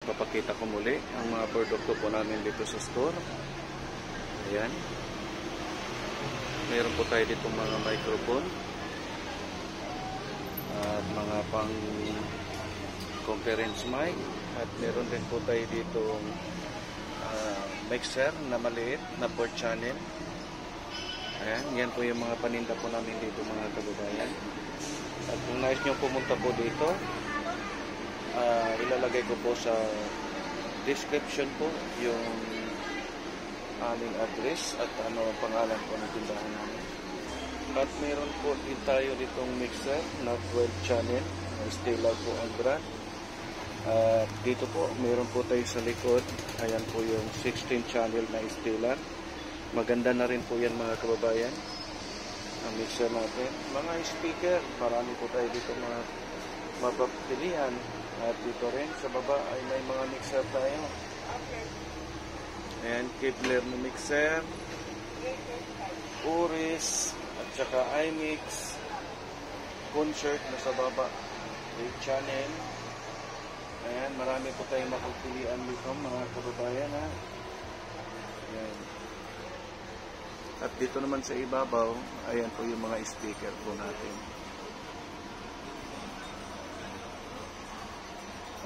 papakita ko muli ang mga produkto po namin dito sa store. Ayan. Meron po tayo dito mga microphone at mga pang conference mic, at meron din po tayo dito mixer na maliit na 4 channel. Ayan, yan po yung mga paninda po namin dito mga kababayan. At kung nais nyo pumunta po dito, ilalagay ko po sa description po yung aming address at ano ang pangalan po ng tindahan namin. At meron po din tayo ditong mixer na 12 channel, Stellar po ang brand. Dito po meron po tayo sa likod, ayan po yung 16 channel na Stellar. Maganda na rin po yan mga kababayan, ang mixer natin. Mga speaker, marami po tayo dito mga mapapilian. At dito rin sa baba ay may mga mixer tayo. Ayan, Kevlar na mixer, Uris, at saka iMix, Concert na sa baba, 8 channel. Ayan, marami po tayong mapagpilian dito mga kababayan, ha. Ayan. At dito naman sa ibabaw, ayan po yung mga speaker po natin.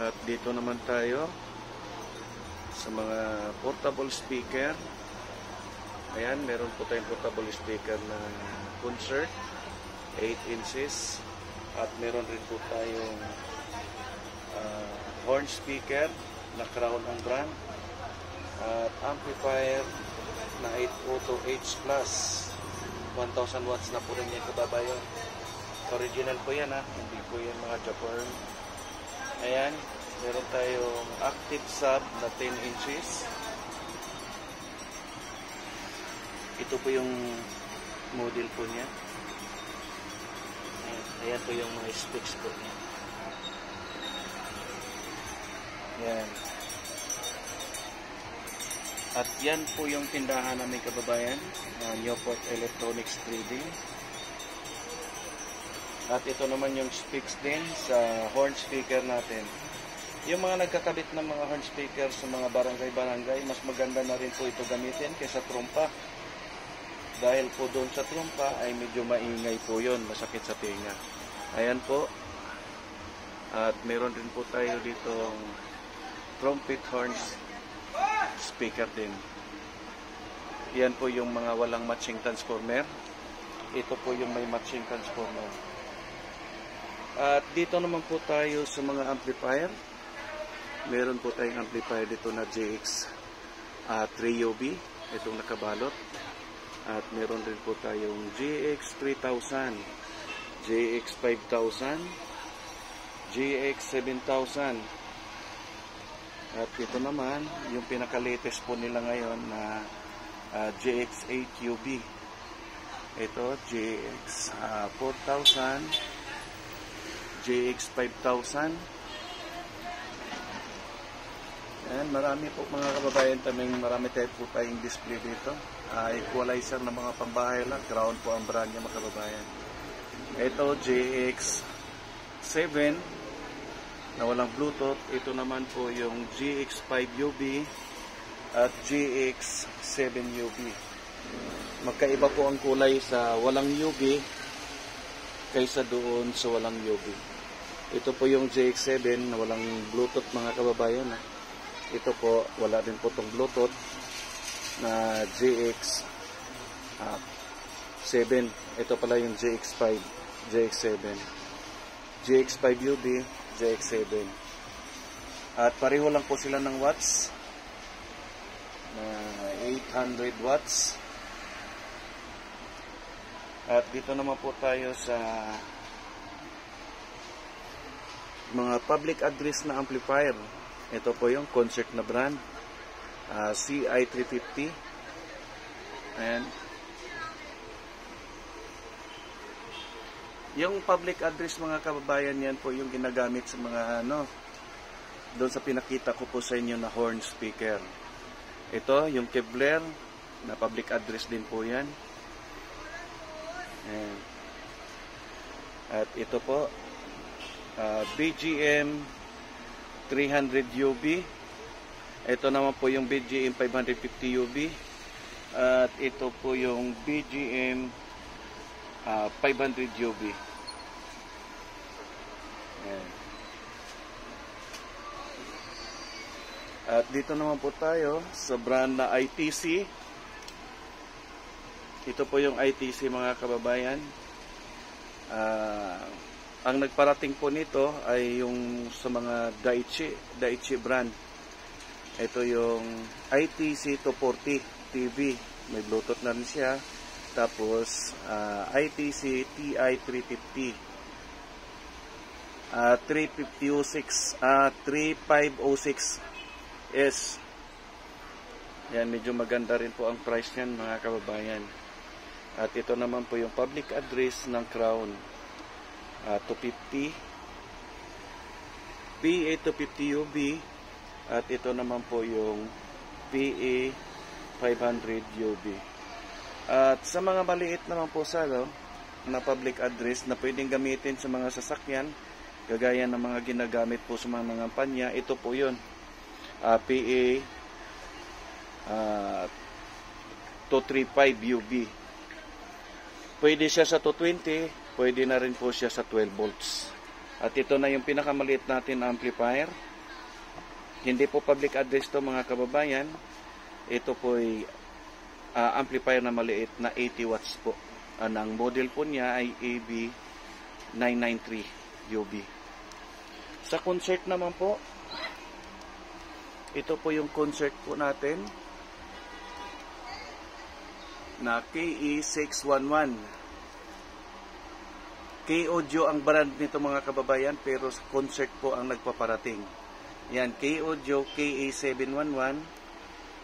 At dito naman tayo sa mga portable speaker. Ayan, meron po tayong portable speaker na Concert, 8 inches. At meron rin po tayong horn speaker na Crown ang brand. At amplifier na 8 Auto H Plus, 1000 watts na po rin yan kababayan. Original po yan, ha, hindi po yan mga Japan. Ayan, meron tayong active sub na 10 inches. Ito po yung model po niya. Ayan po yung mga specs po niya. Ayan. At yan po yung tindahan namin kababayan, Newport Electronics Trading. At ito naman yung specs din sa horn speaker natin. Yung mga nagkakabit ng mga horn speaker sa mga barangay-barangay, mas maganda na rin po ito gamitin kaysa trompa. Dahil po doon sa trompa ay medyo maingay po yun, masakit sa tenga. Ayan po. At meron din po tayo dito trumpet horns speaker din. Yan po yung mga walang matching transformer. Ito po yung may matching transformer. At dito naman po tayo sa mga amplifier. Meron po tayong amplifier dito na JX 3UB, itong nakabalot. At meron din po tayong JX 3000, JX 5000, JX 7000. At ito naman yung pinaka-latest po nila ngayon na JX 8UB. Ito JX 4000, JX 5000. Ayan, marami po mga kababayan, marami tayo po tayong display dito. Equalizer na mga pambahay lang, Crown po ang brand niya mga kababayan. Ito JX 7 na walang Bluetooth. Ito naman po yung GX 5UB at GX 7UB. Magkaiba po ang kulay sa walang UB kaysa doon sa walang UB. Ito po yung JX7 na walang Bluetooth mga kababayan. Ito po, wala din po itong Bluetooth na JX7. Ito pala yung JX5, JX7. JX5UB, JX7. At pareho lang po sila ng watts na 800 watts. At dito naman po tayo sa mga public address na amplifier. Ito po yung Concert na brand, CI350. Ayan. Yung public address mga kababayan, yan po yung ginagamit sa mga doon sa pinakita ko po sa inyo na horn speaker. Ito yung Kevlar na public address din po yan. Ayan. At ito po BGM 300 UB. Ito naman po yung BGM 550 UB. At ito po yung BGM 500 UB. Ayan. At dito naman po tayo sa brand na ITC. Ito po yung ITC mga kababayan. Ang nagparating po nito ay yung sa mga Daichi brand. Ito yung ITC 240 TV. May Bluetooth na rin siya. Tapos ITC TI 350. 3506S. Yan, medyo maganda rin po ang price niyan mga kababayan. At ito naman po yung public address ng Crown. 250 PA 250 UB. At ito naman po yung PA 500 UB. At sa mga maliit naman po sa na public address na pwedeng gamitin sa mga sasakyan, kagaya ng mga ginagamit po sa mga ngampanya, ito po yun. PA 235 UB. Pwede siya sa 220, pwede na rin po siya sa 12 volts. At ito na yung pinakamaliit natin na amplifier. Hindi po public address to mga kababayan. Ito po ay amplifier na maliit na 80 watts po. Ang model po niya ay AB993 UB. Sa concert naman po, ito po yung concert po natin na KE611. K-Audio ang brand nito mga kababayan, pero sa concert po ang nagpaparating. Yan, K-Audio KE711.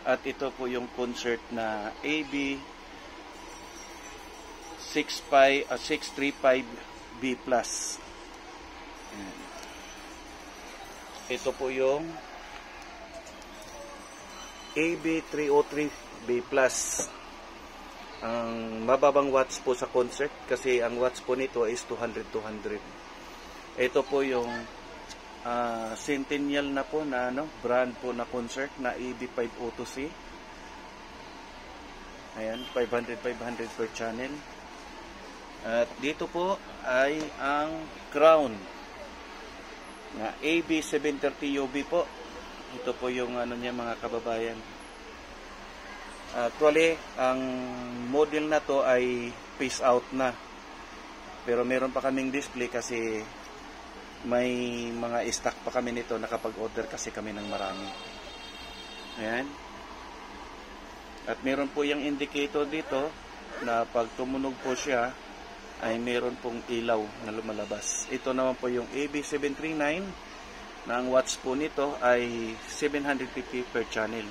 At ito po yung concert na AB635B+. Yan. Ito po yung AB303B+. Ang mababang watts po sa concert kasi ang watts po nito is 200. Ito po yung Centennial na po na brand po na concert na AB502C. Ayan, 500 per channel. At dito po ay ang Crown na AB730 UB po. Ito po yung niya mga kababayan. Actually, ang model na to ay phase out na. Pero meron pa kaming display kasi may mga stock pa kami nito. Nakapag-order kasi kami ng marami. Ayan. At meron po yung indicator dito na pag tumunog po siya ay meron pong ilaw na lumalabas. Ito naman po yung AB739 na ang watts po nito ay 750 per channel.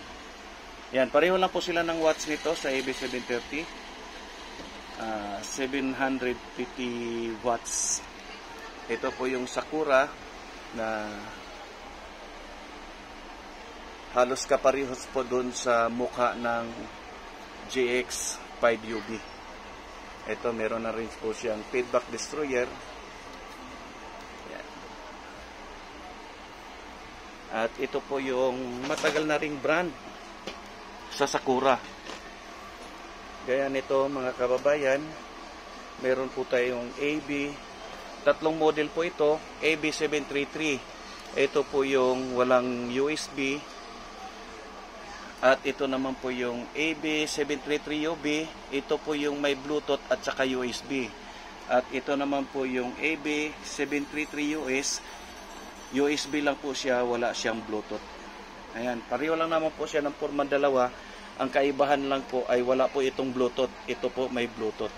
Yan, pareho lang po sila ng watts nito sa AB730. 750 watts. Ito po yung Sakura na halos kaparehos po dun sa mukha ng GX 5UB. Ito, meron na rin po siyang feedback destroyer. Yan. At ito po yung matagal na ring brand sa Sakura. Gaya nito mga kababayan, meron po tayong tatlong model po ito, AB733. Ito po yung walang USB. At ito naman po yung AB733UB. Ito po yung may Bluetooth at saka USB. At ito naman po yung AB733US. USB lang po siya, wala siyang Bluetooth. Ayan, pareho lang naman po siya ng porma dalawa. Ang kaibahan lang po ay wala po itong Bluetooth. Ito po may Bluetooth.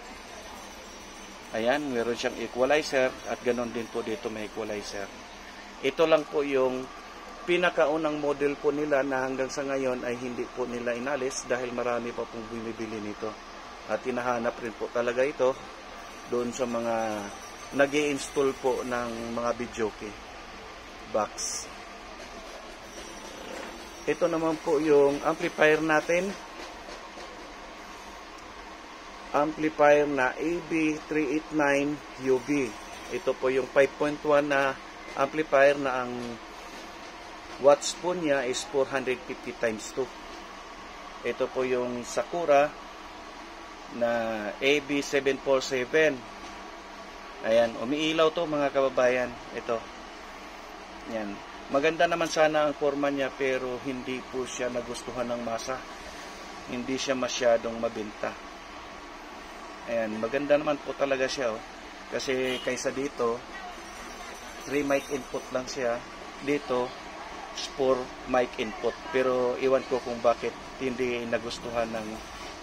Ayan, meron siyang equalizer at ganon din po dito may equalizer. Ito lang po yung pinakaunang model po nila na hanggang sa ngayon ay hindi po nila inalis dahil marami pa pong bumibili nito. At hinahanap rin po talaga ito doon sa mga nag-i-install po ng mga videoke box. Ito naman po yung amplifier natin. Amplifier na AB389UB. Ito po yung 5.1 na amplifier na ang watts po niya is 450 times 2. Ito po yung Sakura na AB747. Ayan, umiilaw to mga kababayan. Ito. Yan. Maganda naman sana ang forma niya pero hindi po siya nagustuhan ng masa. Hindi siya masyadong mabenta. Ayan, maganda naman po talaga siya. Oh. Kasi kaysa dito, 3 mic input lang siya. Dito, 4 mic input. Pero iwan ko kung bakit hindi nagustuhan ng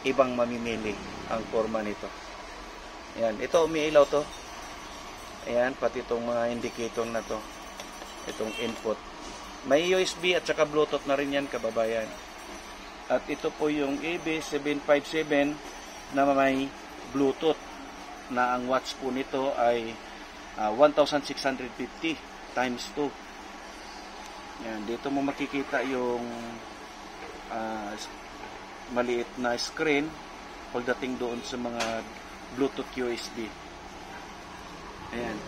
ibang mamimili ang forma nito. Ayan, ito umiilaw to. Ayan, pati itong mga indicator na to. Itong input. May USB at saka Bluetooth na rin yan, kababayan. At ito po yung AB757 na may Bluetooth na ang watts po nito ay 1,650 times 2. Yan, dito mo makikita yung maliit na screen pagdating doon sa mga Bluetooth USB. Ayan.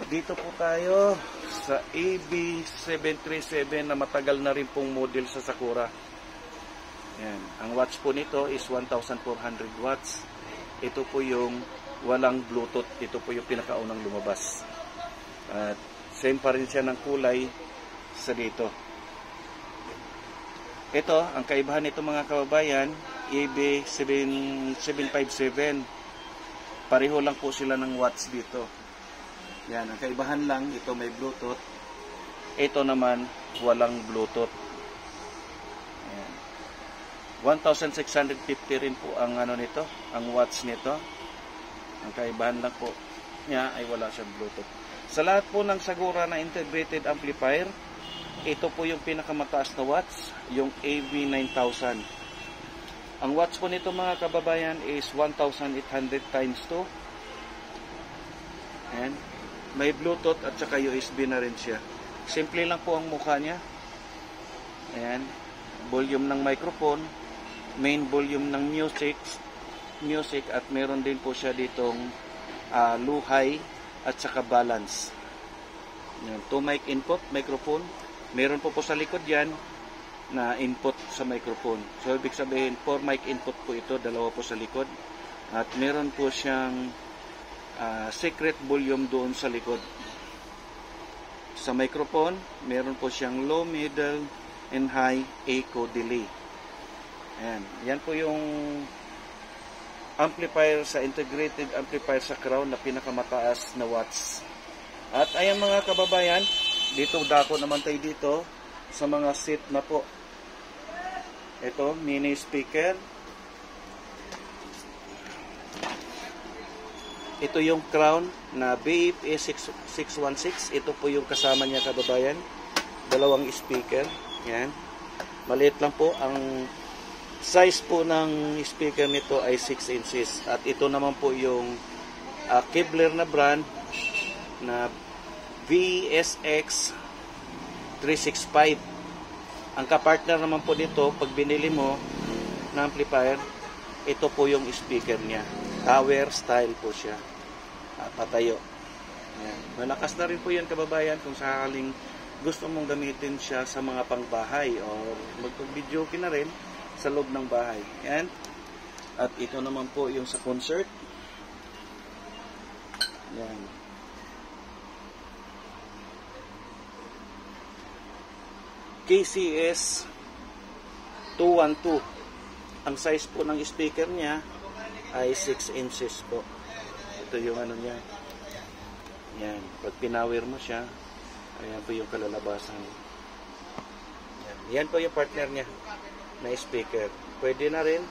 Dito po tayo sa AB737 na matagal na rin pong model sa Sakura. Ayan. Ang watts po nito is 1,400 watts. Ito po yung walang Bluetooth. Ito po yung pinakaunang lumabas. At same pa rin siya ng kulay sa dito. Ito, ang kaibahan nito mga kababayan, AB757. Pareho lang po sila ng watts dito. Yan, ang kaibahan lang, ito may Bluetooth. Ito naman, walang Bluetooth. Ayan. 1,650 rin po ang ano nito, ang watts nito. Ang kaibahan lang po niya ay wala siyang Bluetooth. Sa lahat po ng Sakura na integrated amplifier, ito po yung pinakamataas na watts, yung AB9000. Ang watts po nito mga kababayan is 1,800 times 2. Ayan. May Bluetooth at saka USB na rin siya. Simple lang po ang mukha niya. Ayan. Volume ng microphone, main volume ng music at meron din po siya ditong low high at saka balance. Ayan. 2 mic input, microphone. Meron po sa likod yan na input sa microphone. So ibig sabihin 4 mic input po ito, dalawa po sa likod. At meron po siyang secret volume doon sa likod. Sa microphone, meron po siyang low, middle, and high echo delay. Ayan. Yan po yung amplifier sa integrated amplifier sa Crown na pinakamataas na watts. At ayan mga kababayan, dito dako naman tayo dito sa mga seat na po. Ito, mini speaker. Ito yung Crown na BFA616. Ito po yung kasama niya kababayan. Dalawang speaker. Yan. Maliit lang po. Ang size po ng speaker nito ay 6 inches. At ito naman po yung Kevlar na brand na VSX 365. Ang kapartner naman po dito, pag binili mo na amplifier, ito po yung speaker niya. Tower style po siya. Patayo. Ayan. Malakas na rin po yan kababayan kung sakaling gusto mong gamitin siya sa mga pangbahay o magpag-video na rin sa loob ng bahay. Ayan. At ito naman po yung sa concert. Ayan. KCS 212. Ang size po ng speaker niya ay 6 inches po. Ito yung ano niya. Yan. Pag pinower mo siya, ayan po yung kalalabasan. Yan po yung partner niya na speaker. Pwede na rin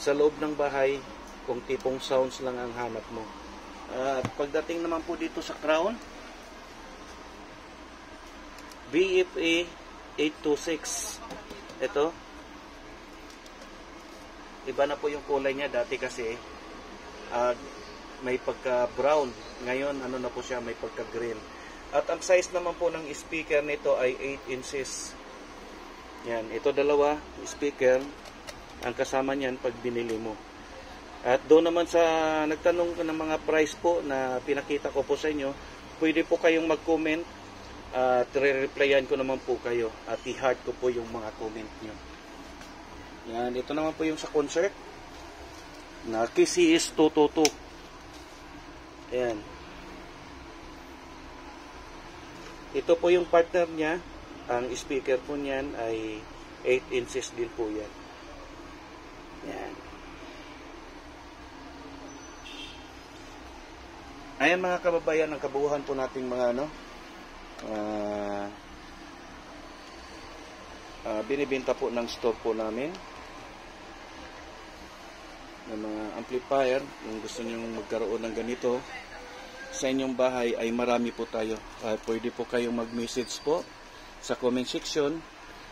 sa loob ng bahay kung tipong sounds lang ang hanap mo. At pagdating naman po dito sa Crown, BFA 826. Ito. Iba na po yung kulay niya. Dati kasi may pagka-brown. Ngayon, ano na po siya, may pagka-green. At ang size naman po ng speaker nito ay 8 inches. Yan. Ito dalawa speaker. Ang kasama niyan pag binili mo. At doon naman sa nagtanong ko ng mga price po na pinakita ko po sa inyo, pwede po kayong mag-comment at re-replyan ko naman po kayo at i-heart ko po yung mga comment nyo. Yan, ito naman po yung sa concert na KCS 222. Ayan. Ito po yung partner niya. Ang speaker po niyan ay 8 inches din po yan. Yan. Ayan mga kababayan, ang kabuuhan po nating mga binibenta po ng store po namin ng mga amplifier. Kung gusto nyo magkaroon ng ganito sa inyong bahay ay marami po tayo. Pwede po kayong mag-message po sa comment section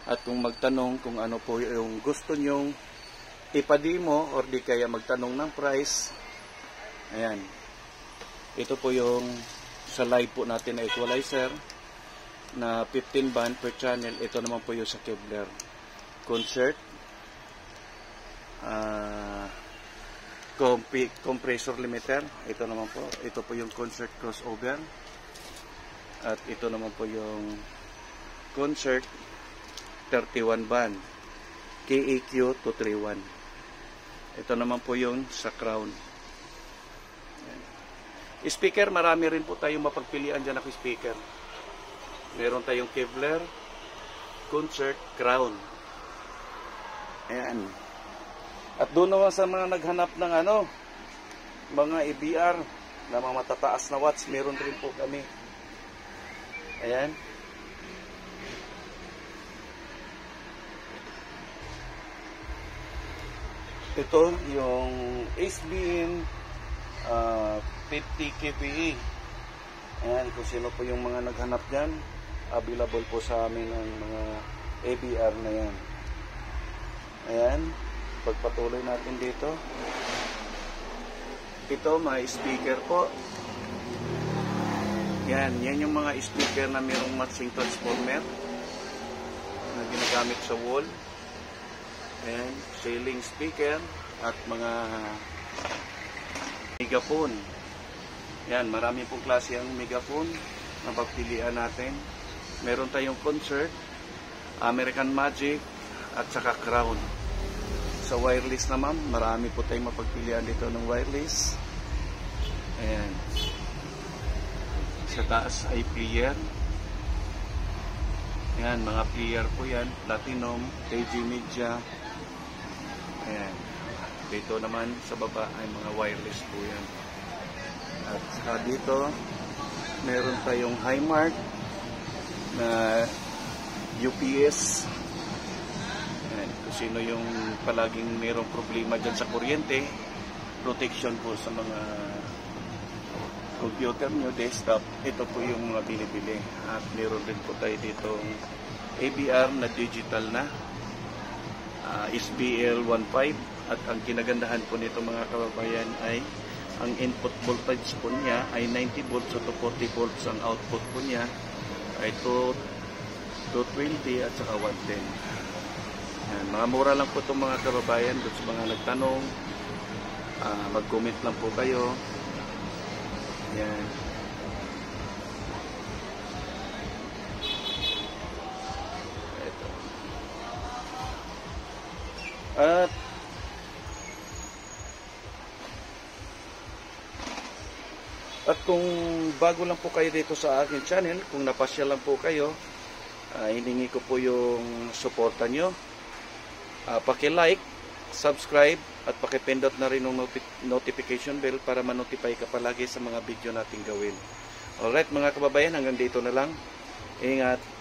at kung magtanong kung ano po yung gusto nyong ipademo or di kaya magtanong ng price. Ayan. Ito po yung sa live po natin na equalizer na 15 band per channel. Ito naman po yung sa Kevlar concert compressor limiter. Ito naman po, ito po yung concert crossover at ito naman po yung concert 31 band KAQ 231. Ito naman po yung sa crown. Speaker, marami rin po tayong mapagpilian dyan ako speaker. Meron tayong Kevlar, concert, crown. Ayan. At doon naman sa mga naghanap ng mga EBR na mga matataas na watts, meron rin po kami. Ayan. Ito yung SBN 50 kPa. Ayan, kung sino po yung mga naghanap dyan, available po sa amin ang mga ABR na yan. Ayan, pagpatuloy natin dito. Ito, may speaker po. Yan yung mga speaker na mayroong matching transformer na ginagamit sa wall. Ayan, ceiling speaker at mga megaphone. Yan, marami pong klase ang megaphone na pagpilian natin. Meron tayong concert, American Magic, at saka crown. Sa wireless naman, marami po tayong mapagpilian dito ng wireless. Ayan. Sa taas ay player. Ayan, mga player po yan. Platinum, KG Media. Ayan. Dito naman sa baba ay mga wireless po yan. At saka dito, meron tayong Highmark na UPS. Ayan, kung sino yung palaging mayroong problema dyan sa kuryente, protection po sa mga computer nyo, desktop, ito po yung mga binibili. At meron din po tayo dito ABR na digital na SBL 1.5. At ang kinagandahan po nito mga kababayan ay ang input voltage po niya ay 90 volts to 40 volts. Ang output po niya ay 220 at saka 110. Yan, mga mura lang po itong mga kababayan. Doon sa mga nagtanong, mag-comment lang po kayo. Yan. Ito. At kung bago lang po kayo dito sa aking channel, kung napasya lang po kayo, hiningi ko po yung suporta nyo. Paki-like, subscribe, at pakipindot na rin ng notification bell para ma-notify ka palagi sa mga video nating gawin. Alright mga kababayan, hanggang dito na lang. Ingat!